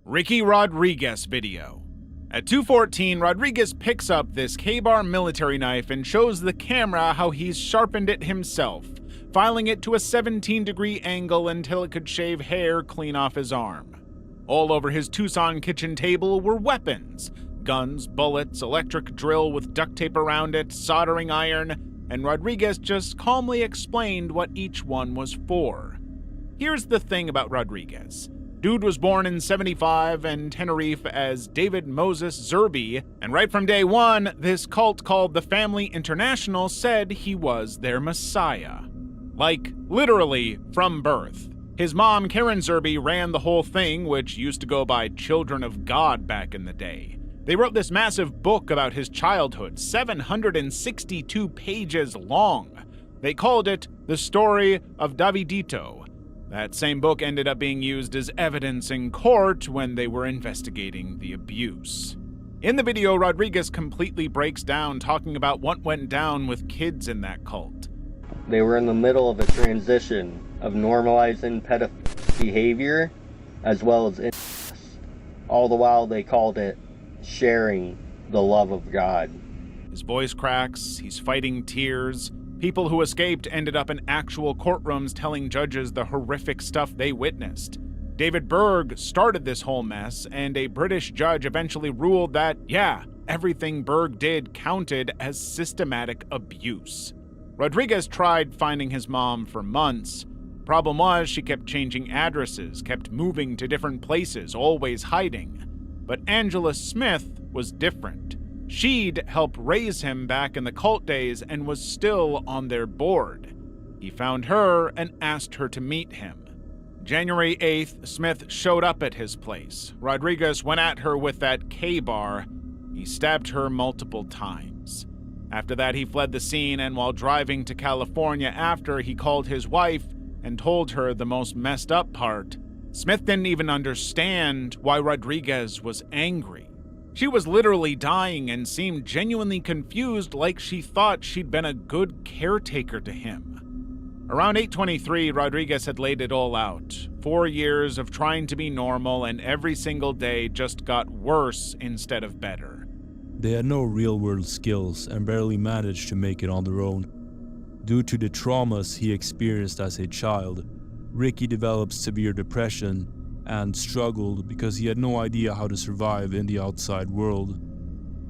Ricky Rodriguez video. At 2:14, Rodriguez picks up this K-bar military knife and shows the camera how he's sharpened it himself, filing it to a 17-degree angle until it could shave hair clean off his arm. All over his Tucson kitchen table were weapons: guns, bullets, electric drill with duct tape around it, soldering iron, and Rodriguez just calmly explained what each one was for. Here's the thing about Rodriguez. Dude was born in '75 in Tenerife as David Moses Zerby, and right from day one, this cult called the Family International said he was their messiah. Like, literally, from birth. His mom, Karen Zerby, ran the whole thing, which used to go by Children of God back in the day. They wrote this massive book about his childhood, 762 pages long. They called it The Story of Davididito. That same book ended up being used as evidence in court when they were investigating the abuse. In the video, Rodriguez completely breaks down talking about what went down with kids in that cult. They were in the middle of a transition of normalizing pedophile behavior as well as incest. All the while they called it sharing the love of God. His voice cracks, he's fighting tears. People who escaped ended up in actual courtrooms telling judges the horrific stuff they witnessed. David Berg started this whole mess, and a British judge eventually ruled that, yeah, everything Berg did counted as systematic abuse. Rodriguez tried finding his mom for months. Problem was, she kept changing addresses, kept moving to different places, always hiding. But Angela Smith was different. She'd helped raise him back in the cult days and was still on their board. He found her and asked her to meet him. January 8th, Smith showed up at his place. Rodriguez went at her with that K-bar. He stabbed her multiple times. After that, he fled the scene, and while driving to California after, he called his wife and told her the most messed up part. Smith didn't even understand why Rodriguez was angry. She was literally dying and seemed genuinely confused, like she thought she'd been a good caretaker to him. Around 8:23, Rodriguez had laid it all out. 4 years of trying to be normal, and every single day just got worse instead of better. They had no real-world skills and barely managed to make it on their own. Due to the traumas he experienced as a child, Ricky developed severe depression and struggled because he had no idea how to survive in the outside world.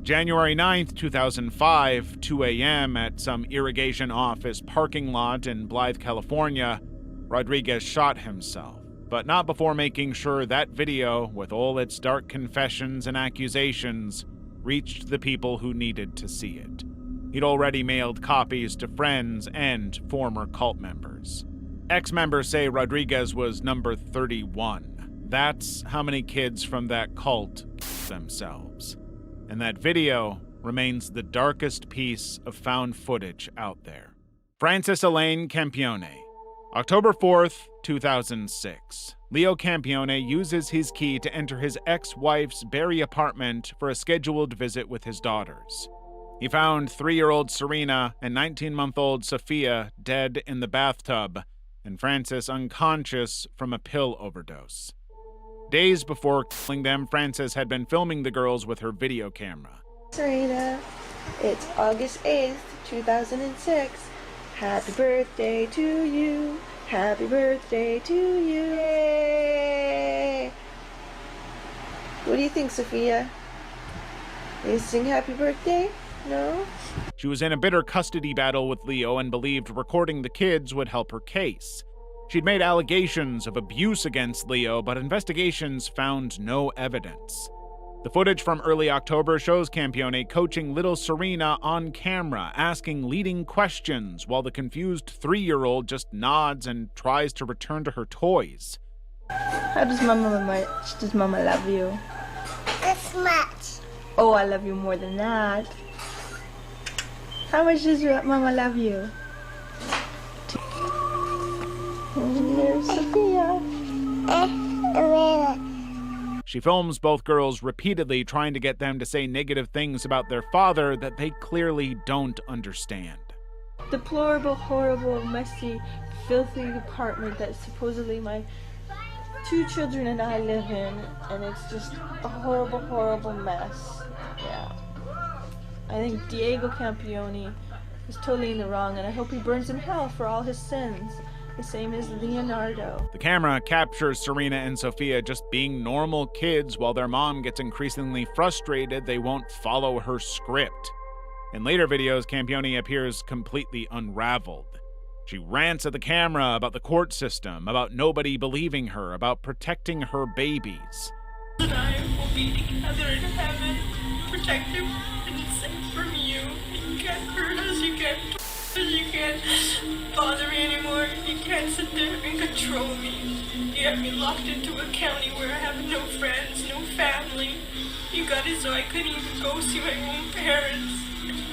January 9th, 2005, 2 a.m. at some irrigation office parking lot in Blythe, California, Rodriguez shot himself, but not before making sure that video, with all its dark confessions and accusations, reached the people who needed to see it. He'd already mailed copies to friends and former cult members. Ex-members say Rodriguez was number 31. That's how many kids from that cult killed themselves. And that video remains the darkest piece of found footage out there. Francis Elaine Campione. October 4th, 2006. Leo Campione uses his key to enter his ex-wife's Barrie apartment for a scheduled visit with his daughters. He found 3-year-old Serena and 19-month-old Sophia dead in the bathtub, and Francis unconscious from a pill overdose. Days before killing them, Francis had been filming the girls with her video camera. Serena, it's August 8th, 2006. Happy birthday to you. Happy birthday to you. Yay! What do you think, Sophia? You sing happy birthday? No? She was in a bitter custody battle with Leo and believed recording the kids would help her case. She'd made allegations of abuse against Leo, but investigations found no evidence. The footage from early October shows Campione coaching little Serena on camera, asking leading questions, while the confused 3-year-old just nods and tries to return to her toys. How does Mama love you? This much. Oh, I love you more than that. How much does Mama love you? There's Sophia. She films both girls repeatedly, trying to get them to say negative things about their father that they clearly don't understand. Deplorable, horrible, messy, filthy apartment that supposedly my 2 children and I live in, and it's just a horrible, horrible mess. Yeah. I think Diego Campione is totally in the wrong, and I hope he burns in hell for all his sins, the same as Leonardo. The camera captures Serena and Sophia just being normal kids while their mom gets increasingly frustrated they won't follow her script. In later videos, Campione appears completely unraveled. She rants at the camera about the court system, about nobody believing her, about protecting her babies. And I will be together in heaven, protected and safe from you. You can't hurt us, you can't bother me anymore. You can't sit there and control me. You have me locked into a county where I have no friends, no family. You got it so I couldn't even go see my own parents.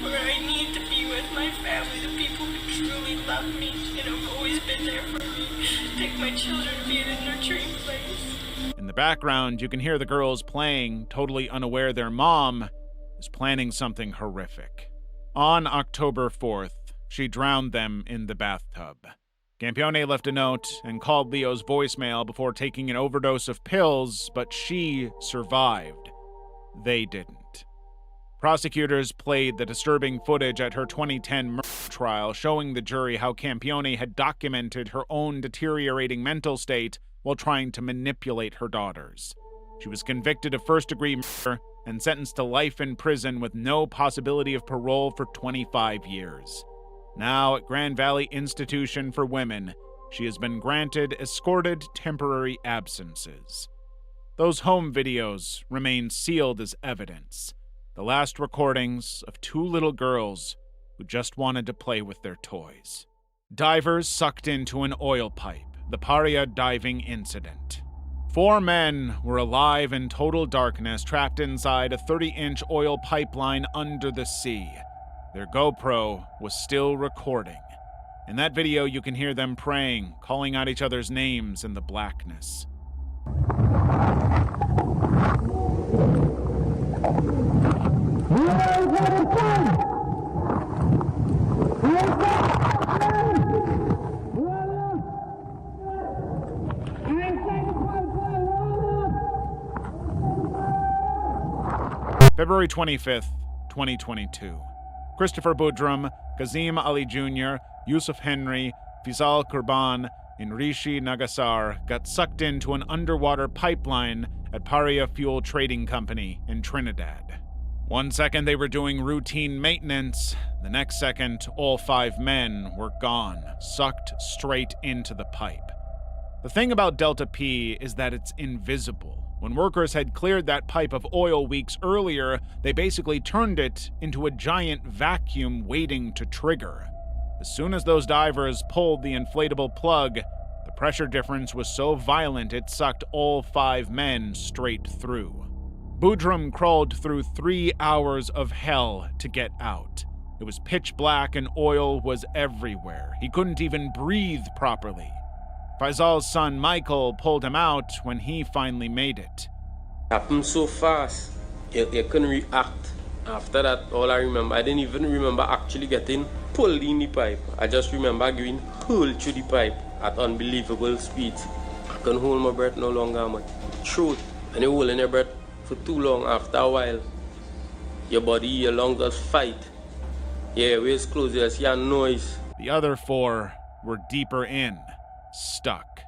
Where I need to be with my family, the people who truly love me and have always been there for me. Take my children to be in a nurturing place. In the background, you can hear the girls playing, totally unaware their mom is planning something horrific. On October 4th, she drowned them in the bathtub. Campione left a note and called Leo's voicemail before taking an overdose of pills, but she survived. They didn't. Prosecutors played the disturbing footage at her 2010 murder trial, showing the jury how Campione had documented her own deteriorating mental state while trying to manipulate her daughters. She was convicted of first-degree murder and sentenced to life in prison with no possibility of parole for 25 years. Now at Grand Valley Institution for Women, she has been granted escorted temporary absences. Those home videos remain sealed as evidence. The last recordings of 2 little girls who just wanted to play with their toys. Divers sucked into an oil pipe, the Paria diving incident. 4 men were alive in total darkness, trapped inside a 30-inch oil pipeline under the sea. Their GoPro was still recording. In that video, you can hear them praying, calling out each other's names in the blackness. February 25th, 2022. Christopher Boudrum, Kazim Ali Jr., Yusuf Henry, Faisal Kurban, and Rishi Nagasar got sucked into an underwater pipeline at Paria Fuel Trading Company in Trinidad. One second they were doing routine maintenance, the next second all 5 men were gone, sucked straight into the pipe. The thing about Delta P is that it's invisible. When workers had cleared that pipe of oil weeks earlier, they basically turned it into a giant vacuum waiting to trigger. As soon as those divers pulled the inflatable plug, the pressure difference was so violent it sucked all 5 men straight through. Boudrum crawled through 3 hours of hell to get out. It was pitch black and oil was everywhere. He couldn't even breathe properly. Faisal's son Michael pulled him out when he finally made it. It happened so fast, you couldn't react. After that, all I remember, I didn't even remember actually getting pulled in the pipe. I just remember going hurled through the pipe at unbelievable speeds. I couldn't hold my breath no longer, my throat. And you're holding your breath for too long, after a while, your body, your lungs just fight. Yeah, waist closed, you see a noise. The other 4 were deeper in, stuck.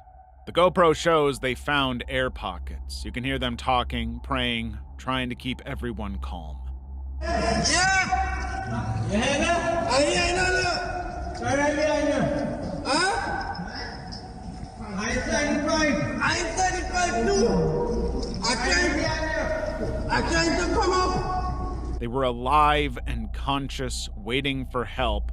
The GoPro shows they found air pockets. You can hear them talking, praying, trying to keep everyone calm. They were alive and conscious, waiting for help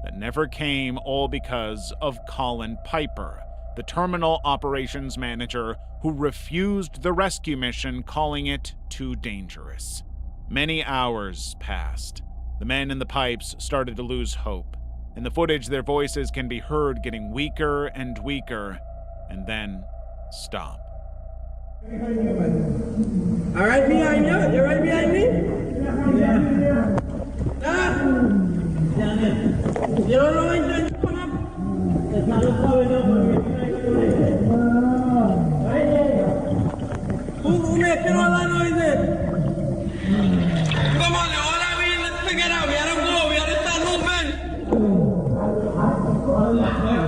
that never came, all because of Colin Piper, the terminal operations manager who refused the rescue mission, calling it too dangerous. Many hours passed. The men in the pipes started to lose hope. In the footage, their voices can be heard getting weaker and weaker, and then stop. All right behind you? You're right behind me? Yeah. You don't know when to come up? It's not going up. Right here. making all that noise? Come on, all that we let's figure it out. We gotta go. We gotta start moving.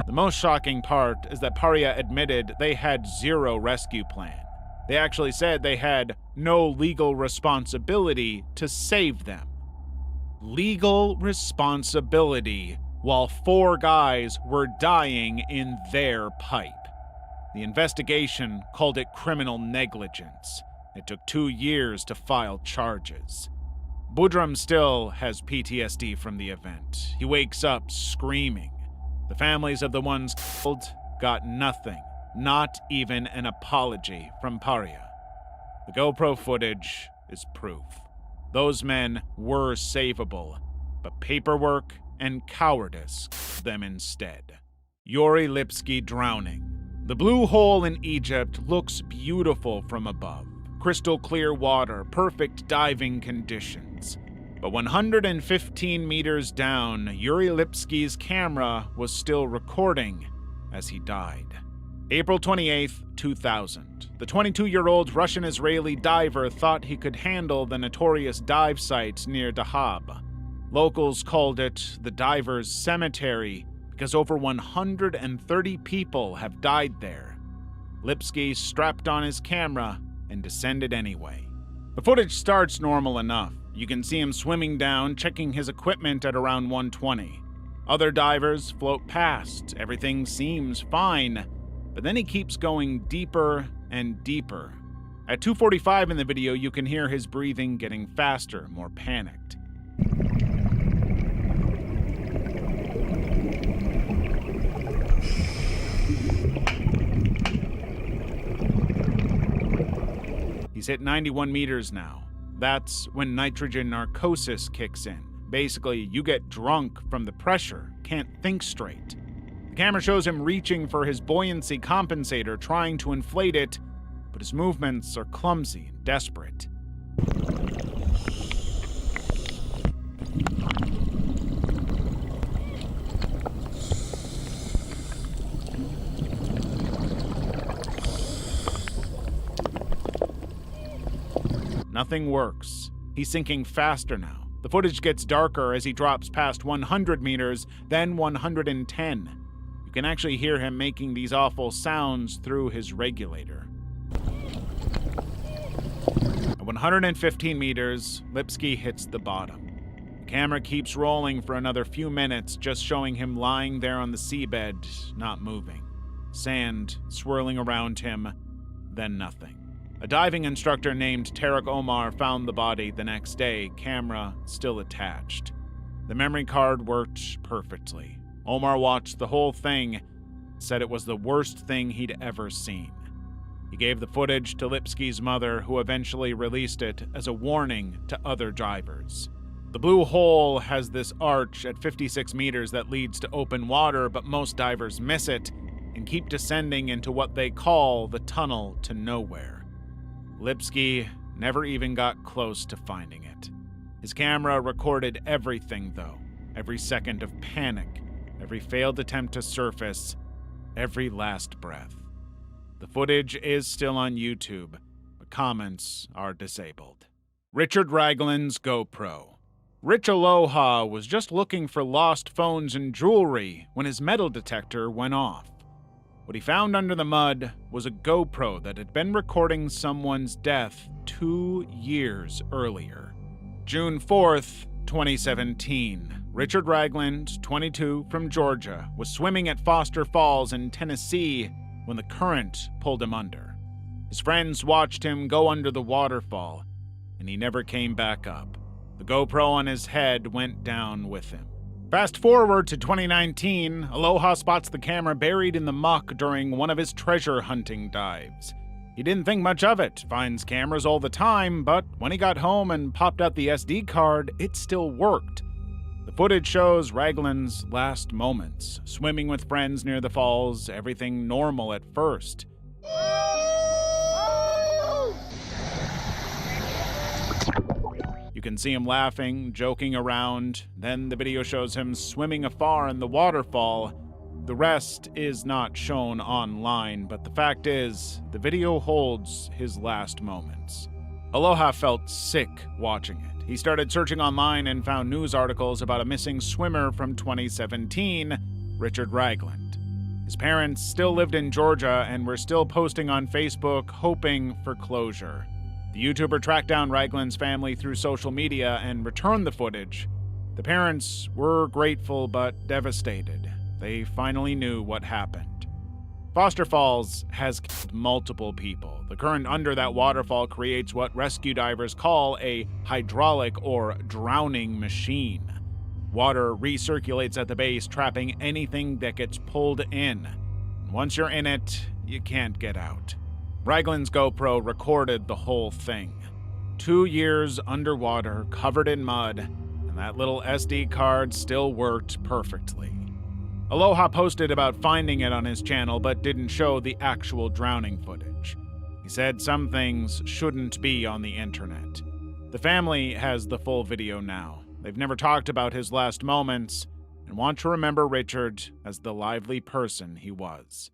The most shocking part is that Paria admitted they had zero rescue plan. They actually said they had no legal responsibility to save them. Legal responsibility while 4 guys were dying in their pipe. The investigation called it criminal negligence. It took 2 years to file charges. Budram still has PTSD from the event. He wakes up screaming. The families of the ones killed got nothing, not even an apology from Paria. The GoPro footage is proof. Those men were savable, but paperwork and cowardice killed them instead. Yuri Lipsky drowning. The blue hole in Egypt looks beautiful from above. Crystal clear water, perfect diving conditions. But 115 meters down, Yuri Lipsky's camera was still recording as he died. April 28, 2000. The 22-year-old Russian-Israeli diver thought he could handle the notorious dive site near Dahab. Locals called it the diver's cemetery because over 130 people have died there. Lipsky strapped on his camera and descended anyway. The footage starts normal enough. You can see him swimming down, checking his equipment at around 120. Other divers float past. Everything seems fine, but then he keeps going deeper and deeper. At 2:45 in the video, you can hear his breathing getting faster, more panicked. He's hit 91 meters now. That's when nitrogen narcosis kicks in. Basically, you get drunk from the pressure, can't think straight. The camera shows him reaching for his buoyancy compensator, trying to inflate it, but his movements are clumsy and desperate. Nothing works. He's sinking faster now. The footage gets darker as he drops past 100 meters, then 110. You can actually hear him making these awful sounds through his regulator. At 115 meters, Lipsky hits the bottom. The camera keeps rolling for another few minutes, just showing him lying there on the seabed, not moving. Sand swirling around him, then nothing. A diving instructor named Tarek Omar found the body the next day, camera still attached. The memory card worked perfectly. Omar watched the whole thing, said it was the worst thing he'd ever seen. He gave the footage to Lipsky's mother, who eventually released it as a warning to other divers. The blue hole has this arch at 56 meters that leads to open water, but most divers miss it and keep descending into what they call the tunnel to nowhere. Lipsky never even got close to finding it. His camera recorded everything, though. Every second of panic, every failed attempt to surface, every last breath. The footage is still on YouTube, but comments are disabled. Richard Ragland's GoPro. Rich Aloha was just looking for lost phones and jewelry when his metal detector went off. What he found under the mud was a GoPro that had been recording someone's death 2 years earlier. June 4th, 2017. Richard Ragland, 22, from Georgia, was swimming at Foster Falls in Tennessee when the current pulled him under. His friends watched him go under the waterfall, and he never came back up. The GoPro on his head went down with him. Fast forward to 2019, Aloha spots the camera buried in the muck during one of his treasure hunting dives. He didn't think much of it, finds cameras all the time, but when he got home and popped out the SD card, it still worked. The footage shows Ragland's last moments, swimming with friends near the falls, everything normal at first. You can see him laughing, joking around. Then the video shows him swimming afar in the waterfall, The rest is not shown online, but the fact is, the video holds his last moments. Aloha felt sick watching it. He started searching online and found news articles about a missing swimmer from 2017, Richard Ragland. His parents still lived in Georgia and were still posting on Facebook, hoping for closure. The YouTuber tracked down Ragland's family through social media and returned the footage. The parents were grateful but devastated. They finally knew what happened. Foster Falls has killed multiple people. The current under that waterfall creates what rescue divers call a hydraulic or drowning machine. Water recirculates at the base, trapping anything that gets pulled in. Once you're in it, you can't get out. Ragland's GoPro recorded the whole thing. 2 years underwater, covered in mud, and that little SD card still worked perfectly. Aloha posted about finding it on his channel, but didn't show the actual drowning footage. He said some things shouldn't be on the internet. The family has the full video now. They've never talked about his last moments and want to remember Richard as the lively person he was.